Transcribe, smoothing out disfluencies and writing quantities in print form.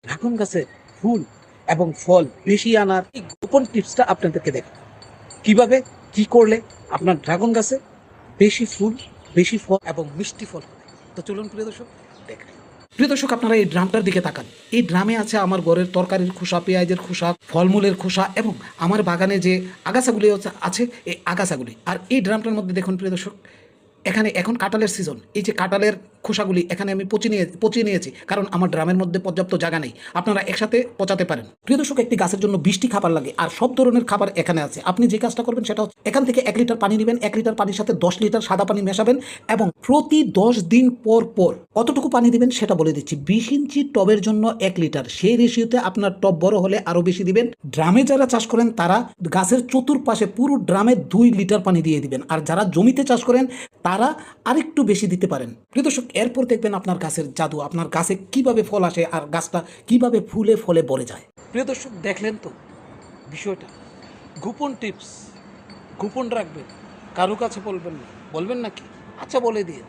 Dragon গাছে ফুল এবং ফল বেশি আনার এই গোপন টিপসটা আপনাদেরকে দেখ কিভাবে কি করলে আপনার ড্রাগন গাছে বেশি ফুল বেশি ফল এবং মিষ্টি ফল হবে। তো চলুন প্রিয় দর্শক দেখেন। প্রিয় দর্শক, আপনারা এই ড্রামটার দিকে তাকান। এই ড্রামে আছে আমার ঘরের তরকারির খোসা, পেঁয়াজের খোসা, ফলমূলের খোসা এবং আমার বাগানে যে আগাছাগুলি আছে এই আগাছাগুলি। আর এই ড্রামটার মধ্যে দেখুন প্রিয় দর্শক, এখানে এখন কাঁঠালের সিজন। এই যে কাঁঠালের খোসাগুলি এখানে আমি পচিয়ে নিয়েছি, কারণ আমার ড্রামের মধ্যে পর্যাপ্ত জায়গা নেই। আপনারা একসাথে পচাতে পারেন। প্রিয় দর্শক, একটি গাছের জন্য 20টি খাবার লাগে, আর সব ধরনের খাবার এখানে আছে। আপনি যে কাজটা করবেন সেটা হচ্ছে এখান থেকে 1 লিটার পানি নেবেন, 1 লিটার পানির সাথে 10 লিটার সাদা পানি মেশাবেন এবং প্রতি 10 দিন পর পর কতটুকু পানি দিবেন সেটা বলে দিচ্ছি। 20 ইঞ্চি টবের জন্য 1 লিটার, সেই রেশিওতে আপনার টব বড় হলে আরও বেশি দিবেন। ড্রামে যারা চাষ করেন তারা গাছের চতুর্পাশে পুরো ড্রামে 2 লিটার পানি দিয়ে দিবেন, আর যারা জমিতে চাষ করেন তারা আরেকটু বেশি দিতে পারেন। প্রিয় দর্শক, এরপর দেখবেন আপনার গাছের জাদু, আপনার গাছে কিভাবে ফল আসে আর গাছটা কিভাবে ফুলে ফলে ভরে যায়। প্রিয় দর্শক, দেখলেন তো বিষয়টা, গোপন টিপস গোপন রাখবেন, কারো কাছে বলবেন না। বলবেন নাকি? আচ্ছা, বলে দিয়ে